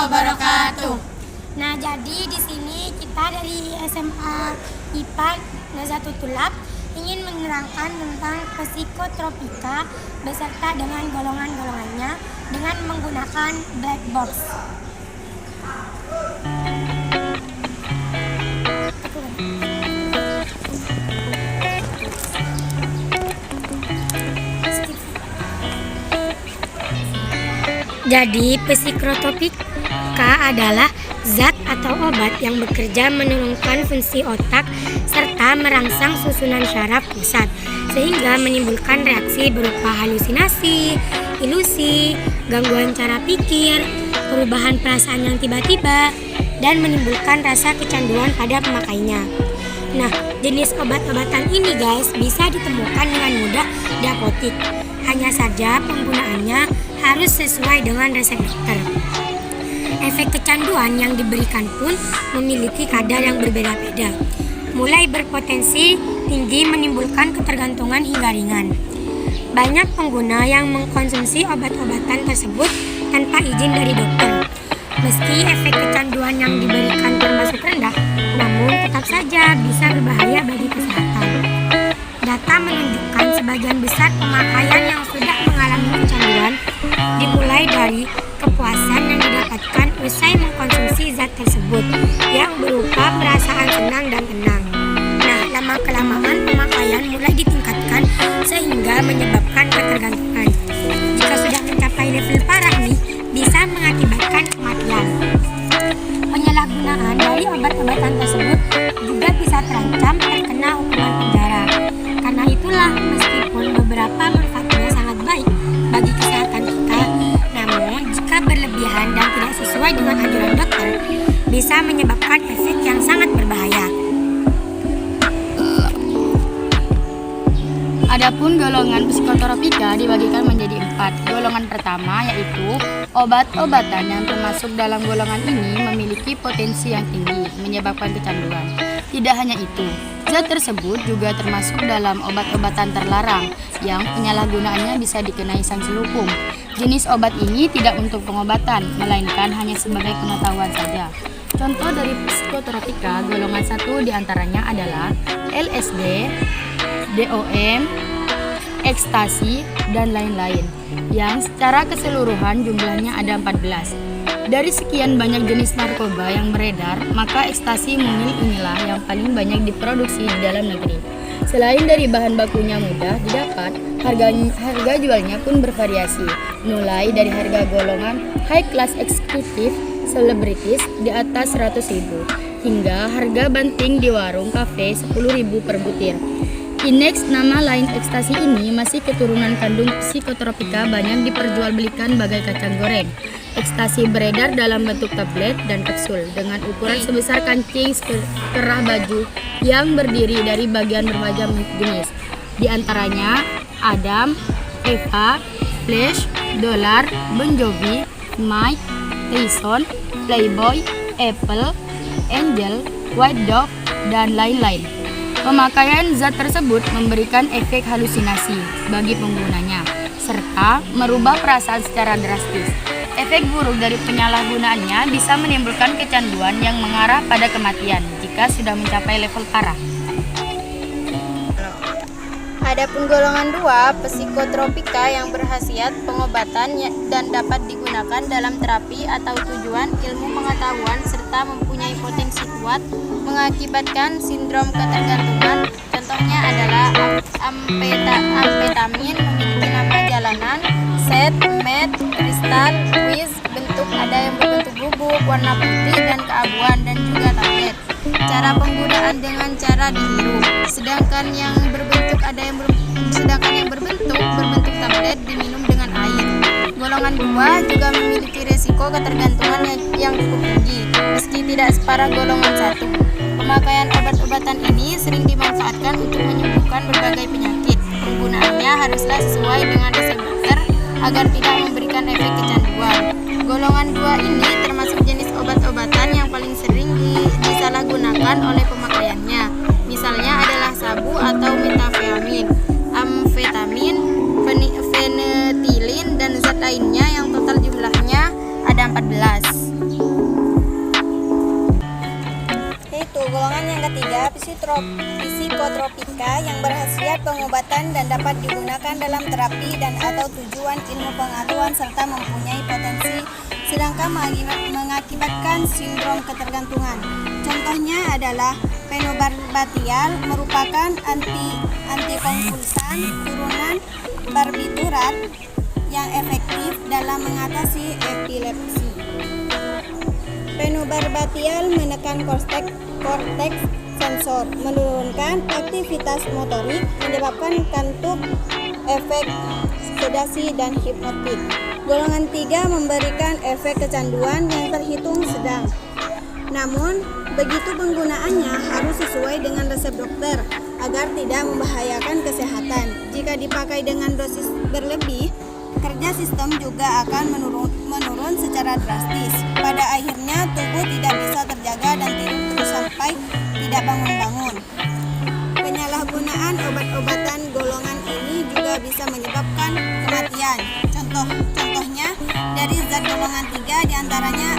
wabarakatuh. Nah, jadi di sini kita dari SMA IPA Nazatul Tulab ingin menerangkan tentang psikotropika beserta dengan golongan-golongannya dengan menggunakan black box. Jadi, psikotropika adalah zat atau obat yang bekerja menurunkan fungsi otak serta merangsang susunan syaraf pusat sehingga menimbulkan reaksi berupa halusinasi, ilusi, gangguan cara pikir, perubahan perasaan yang tiba-tiba, dan menimbulkan rasa kecanduan pada pemakainya. Nah, jenis obat-obatan ini guys bisa ditemukan dengan mudah di apotik. Hanya saja penggunaannya harus sesuai dengan resep dokter. Efek kecanduan yang diberikan pun memiliki kadar yang berbeda-beda, mulai berpotensi tinggi menimbulkan ketergantungan hingga ringan. Banyak pengguna yang mengkonsumsi obat-obatan tersebut tanpa izin dari dokter. Meski efek kecanduan yang diberikan termasuk rendah, namun tetap saja bisa berbahaya bagi kesehatan. Data menunjukkan sebagian besar pemakaian yang sudah mengalami kecanduan dimulai dari kepuasan yang didapatkan usai mengkonsumsi zat tersebut yang berupa perasaan senang dan tenang. Nah, lama-kelamaan pemakaian mulai ditingkatkan sehingga menyebabkan ketergantungan. Jika sudah mencapai level parah nih, bisa mengakibatkan kematian. Penyalahgunaan dari obat-obatan tersebut juga bisa terancam terkena hukuman penjara. Karena itulah, meskipun beberapa manfaatnya sangat baik bagi kesehatan kita, namun jika berlebihan dan tidak sesuai dengan anjuran dokter, bisa menyebabkan efek yang sangat berbahaya. Adapun golongan psikotropika dibagikan menjadi 4. Golongan pertama yaitu obat-obatan yang termasuk dalam golongan ini memiliki potensi yang tinggi menyebabkan kecanduan. Tidak hanya itu, zat tersebut juga termasuk dalam obat-obatan terlarang yang penyalahgunaannya bisa dikenai sanksi hukum. Jenis obat ini tidak untuk pengobatan, melainkan hanya sebagai pengetahuan saja. Contoh dari psikotropika golongan 1 diantaranya adalah LSD, DOM, ekstasi, dan lain-lain, yang secara keseluruhan jumlahnya ada 14. Dari sekian banyak jenis narkoba yang beredar, maka ekstasi mungil inilah yang paling banyak diproduksi di dalam negeri. Selain dari bahan bakunya mudah didapat, harga jualnya pun bervariasi, mulai dari harga golongan high class eksekutif selebritis di atas 100.000 hingga harga banting di warung kafe 10.000 per butir. Inex, nama lain ekstasi ini, masih keturunan kandung psikotropika banyak diperjualbelikan bagai kacang goreng. Ekstasi beredar dalam bentuk tablet dan kapsul dengan ukuran sebesar kancing kerah baju yang berdiri dari bagian bermacam jenis. Di antaranya Adam, Eva, Flash, Dollar, Bon Jovi, Mike, Tyson, Playboy, Apple, Angel, White Dog, dan lain-lain. Pemakaian zat tersebut memberikan efek halusinasi bagi penggunanya, serta merubah perasaan secara drastis. Efek buruk dari penyalahgunaannya bisa menimbulkan kecanduan yang mengarah pada kematian jika sudah mencapai level parah. Adapun golongan 2, psikotropika yang berkhasiat pengobatan dan dapat digunakan dalam terapi atau tujuan ilmu pengetahuan serta mempunyai potensi kuat mengakibatkan sindrom ketergantungan. Contohnya adalah amfetamin memiliki nama jalanan, set, met, kristal, quiz, bentuk ada yang berbentuk bubuk, warna putih dan keabuan, dan juga tablet. Cara penggunaan dengan cara dihirup. Sedangkan yang berbentuk berbentuk tablet diminum dengan air. Golongan 2 juga memiliki resiko ketergantungan yang cukup tinggi, meski tidak separah golongan 1. Pemakaian obat-obatan ini sering dimanfaatkan untuk menyembuhkan berbagai penyakit. Penggunaannya haruslah sesuai dengan resep dokter agar tidak memberikan efek kecanduan. Golongan 2 ini termasuk jenis obat-obatan yang paling sering disalahgunakan oleh pemakaiannya. Misalnya adalah sabu atau metafetamin, amfetamin, fenetilin, dan zat lainnya yang total jumlahnya ada 14. ketiga, psikotropika yang berkhasiat pengobatan dan dapat digunakan dalam terapi dan atau tujuan ilmu pengetahuan serta mempunyai potensi sedangkan mengakibatkan sindrom ketergantungan. Contohnya adalah penobarbitol merupakan antikonvulsan turunan barbiturat yang efektif dalam mengatasi epilepsi. Penobarbitol menekan korteks sensor, menurunkan aktivitas motorik, menyebabkan kantuk, efek sedasi dan hipnotik. Golongan 3 memberikan efek kecanduan yang terhitung sedang. Namun, begitu penggunaannya harus sesuai dengan resep dokter agar tidak membahayakan kesehatan. Jika dipakai dengan dosis berlebih, kerja sistem juga akan menurun secara drastis. Pada akhirnya tubuh tidak bisa terjaga dan tidur terus sampai tidak bangun-bangun. Penyalahgunaan obat-obatan golongan ini juga bisa menyebabkan kematian. Contohnya dari zat golongan 3 diantaranya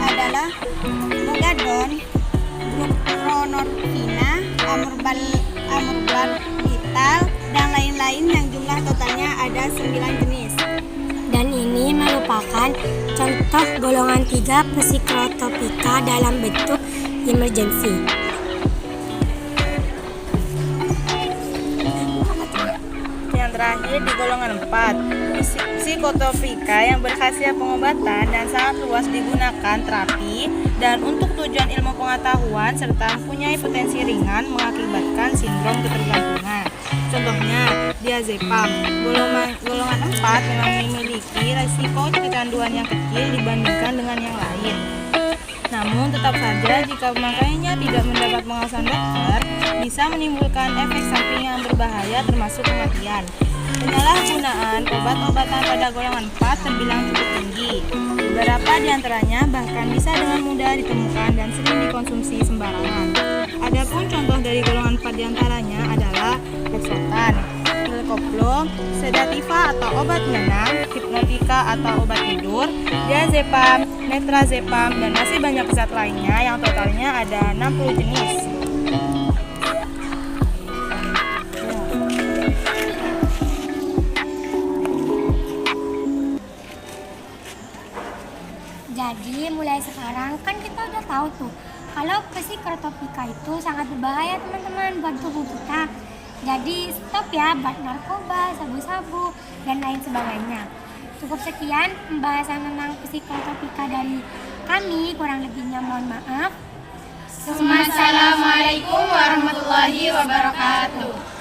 adalah Mogadon, Buprenorphina, Amorbarbital, dan lain-lain yang jumlah totalnya ada 9 jenis. Dan ini merupakan contoh golongan 3 psikotropika dalam bentuk emergency. Yang terakhir di golongan 4, psikotropika yang berkhasiat pengobatan dan sangat luas digunakan terapi dan untuk tujuan ilmu pengetahuan serta mempunyai potensi ringan mengakibatkan sindrom ketergantungan. Contohnya diazepam. Golongan 4 memang memiliki risiko kecanduan yang kecil dibandingkan dengan yang lain. Namun tetap saja jika pemakaiannya tidak mendapat pengawasan dokter bisa menimbulkan efek samping yang berbahaya termasuk kematian. Penyalahgunaan obat-obatan pada golongan 4 terbilang cukup tinggi. Beberapa di antaranya bahkan bisa dengan mudah ditemukan dan sering dikonsumsi sembarangan. Adapun contoh dari golongan 4 di antaranya adalah Lexotan, Melcoplo, sedativa atau obat penenang, hipnotika atau obat tidur, diazepam, metrazepam, dan masih banyak zat lainnya yang totalnya ada 60 jenis. Jadi mulai sekarang kan kita udah tahu tuh kalau psikotropika itu sangat berbahaya teman-teman buat tubuh kita. Jadi stop ya buat narkoba, sabu-sabu, dan lain sebagainya. Cukup sekian pembahasan tentang psikotropika dari kami, kurang lebihnya mohon maaf. Assalamualaikum warahmatullahi wabarakatuh.